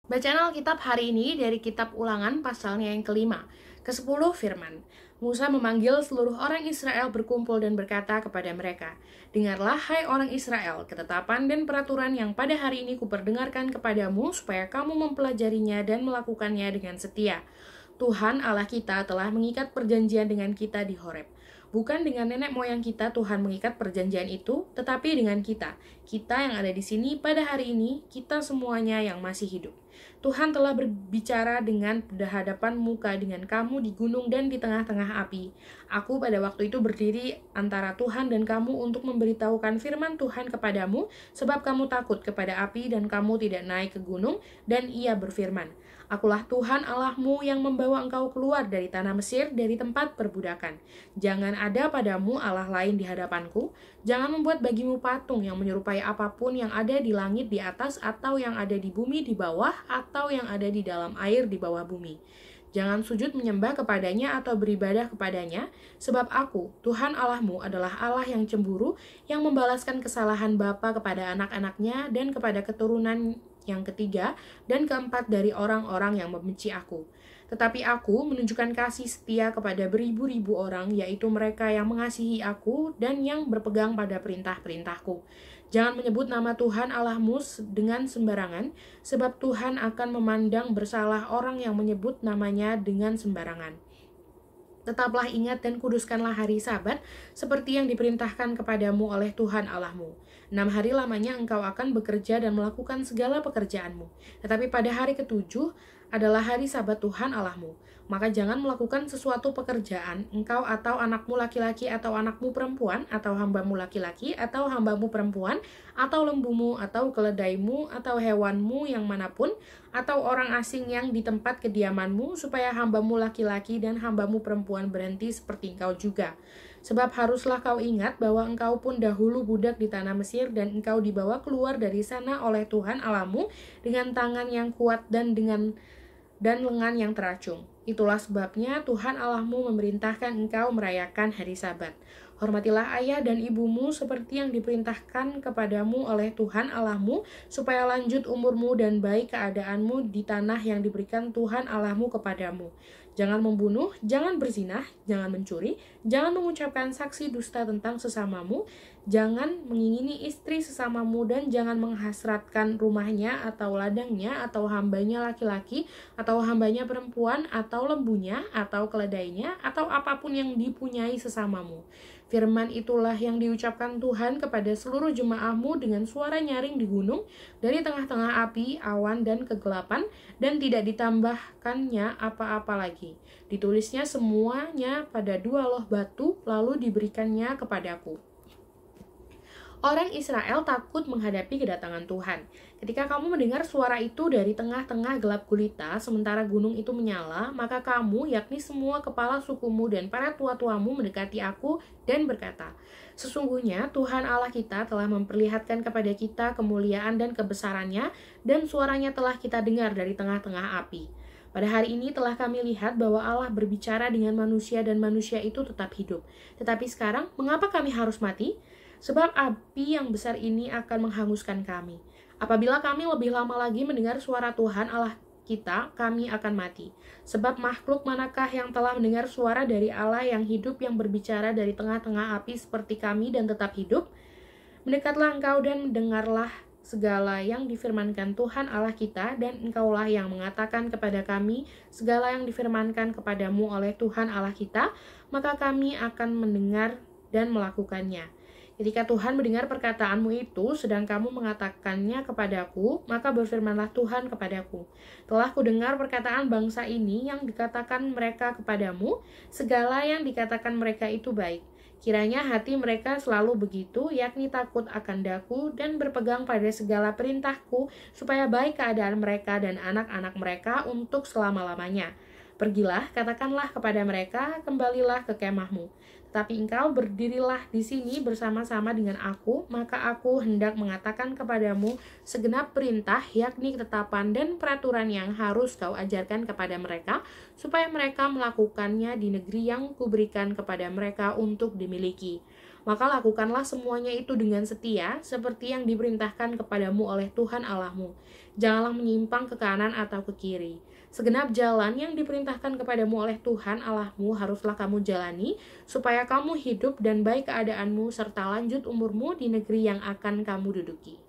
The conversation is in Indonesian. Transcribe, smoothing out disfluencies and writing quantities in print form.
Bacaan Alkitab hari ini dari kitab Ulangan pasalnya yang kelima, ke-10 firman. Musa memanggil seluruh orang Israel berkumpul dan berkata kepada mereka, "Dengarlah hai orang Israel, ketetapan dan peraturan yang pada hari ini kuperdengarkan kepadamu supaya kamu mempelajarinya dan melakukannya dengan setia. Tuhan Allah kita telah mengikat perjanjian dengan kita di Horeb. Bukan dengan nenek moyang kita Tuhan mengikat perjanjian itu, tetapi dengan kita. Kita yang ada di sini pada hari ini, kita semuanya yang masih hidup. Tuhan telah berbicara dengan berhadapan muka dengan kamu di gunung dan di tengah-tengah api. Aku pada waktu itu berdiri antara Tuhan dan kamu untuk memberitahukan firman Tuhan kepadamu, sebab kamu takut kepada api dan kamu tidak naik ke gunung, dan ia berfirman, Akulah Tuhan Allahmu yang membawa engkau keluar dari tanah Mesir, dari tempat perbudakan. Jangan ada padamu Allah lain di hadapanku. Jangan membuat bagimu patung yang menyerupai apapun yang ada di langit di atas, atau yang ada di bumi di bawah, atau yang ada di dalam air di bawah bumi. Jangan sujud menyembah kepadanya atau beribadah kepadanya, sebab aku, Tuhan Allahmu, adalah Allah yang cemburu, yang membalaskan kesalahan bapa kepada anak-anaknya dan kepada keturunan yang ketiga dan keempat dari orang-orang yang membenci aku. Tetapi aku menunjukkan kasih setia kepada beribu-ribu orang, yaitu mereka yang mengasihi aku dan yang berpegang pada perintah-perintahku. Jangan menyebut nama Tuhan Allahmu dengan sembarangan, sebab Tuhan akan memandang bersalah orang yang menyebut namanya dengan sembarangan. Tetaplah ingat dan kuduskanlah hari Sabat, seperti yang diperintahkan kepadamu oleh Tuhan Allahmu. 6 hari lamanya engkau akan bekerja dan melakukan segala pekerjaanmu. Tetapi pada hari ketujuh adalah hari Sabat Tuhan Allahmu. Maka jangan melakukan sesuatu pekerjaan, engkau atau anakmu laki-laki atau anakmu perempuan, atau hambamu laki-laki atau hambamu perempuan, atau lembumu atau keledaimu atau hewanmu yang manapun, atau orang asing yang di tempat kediamanmu, supaya hambamu laki-laki dan hambamu perempuan berhenti seperti engkau juga. Sebab haruslah kau ingat bahwa engkau pun dahulu budak di tanah Mesir, dan engkau dibawa keluar dari sana oleh Tuhan Allahmu dengan tangan yang kuat dan lengan yang teracung. Itulah sebabnya Tuhan Allahmu memerintahkan engkau merayakan hari Sabat. Hormatilah ayah dan ibumu seperti yang diperintahkan kepadamu oleh Tuhan Allahmu, supaya lanjut umurmu dan baik keadaanmu di tanah yang diberikan Tuhan Allahmu kepadamu. Jangan membunuh, jangan berzinah, jangan mencuri, jangan mengucapkan saksi dusta tentang sesamamu, jangan mengingini istri sesamamu, dan jangan menghasratkan rumahnya atau ladangnya atau hambanya laki-laki atau hambanya perempuan atau lembunya atau keledainya atau apapun yang dipunyai sesamamu. Firman itulah yang diucapkan Tuhan kepada seluruh jemaahmu dengan suara nyaring di gunung, dari tengah-tengah api, awan, dan kegelapan, dan tidak ditambahkannya apa-apa lagi. Ditulisnya semuanya pada 2 loh batu, lalu diberikannya kepadaku. Orang Israel takut menghadapi kedatangan Tuhan. Ketika kamu mendengar suara itu dari tengah-tengah gelap gulita, sementara gunung itu menyala, maka kamu, yakni semua kepala sukumu dan para tua-tuamu mendekati aku dan berkata, Sesungguhnya Tuhan Allah kita telah memperlihatkan kepada kita kemuliaan dan kebesarannya, dan suaranya telah kita dengar dari tengah-tengah api. Pada hari ini telah kami lihat bahwa Allah berbicara dengan manusia dan manusia itu tetap hidup. Tetapi sekarang, mengapa kami harus mati? Sebab api yang besar ini akan menghanguskan kami. Apabila kami lebih lama lagi mendengar suara Tuhan Allah kita, kami akan mati. Sebab makhluk manakah yang telah mendengar suara dari Allah yang hidup, yang berbicara dari tengah-tengah api seperti kami dan tetap hidup? Mendekatlah engkau dan mendengarlah segala yang difirmankan Tuhan Allah kita, dan engkaulah yang mengatakan kepada kami segala yang difirmankan kepadamu oleh Tuhan Allah kita, maka kami akan mendengar dan melakukannya. Ketika Tuhan mendengar perkataanmu itu, sedang kamu mengatakannya kepadaku, maka berfirmanlah Tuhan kepadaku, telah kudengar perkataan bangsa ini yang dikatakan mereka kepadamu, segala yang dikatakan mereka itu baik. Kiranya hati mereka selalu begitu, yakni takut akan Daku dan berpegang pada segala perintahku, supaya baik keadaan mereka dan anak-anak mereka untuk selama-lamanya. Pergilah, katakanlah kepada mereka, kembalilah ke kemahmu. Tetapi engkau berdirilah di sini bersama-sama dengan aku, maka aku hendak mengatakan kepadamu segenap perintah, yakni ketetapan dan peraturan yang harus kau ajarkan kepada mereka, supaya mereka melakukannya di negeri yang kuberikan kepada mereka untuk dimiliki. Maka lakukanlah semuanya itu dengan setia, seperti yang diperintahkan kepadamu oleh Tuhan Allahmu. Janganlah menyimpang ke kanan atau ke kiri. Segenap jalan yang diperintahkan kepadamu oleh Tuhan Allahmu haruslah kamu jalani, supaya kamu hidup dan baik keadaanmu serta lanjut umurmu di negeri yang akan kamu duduki.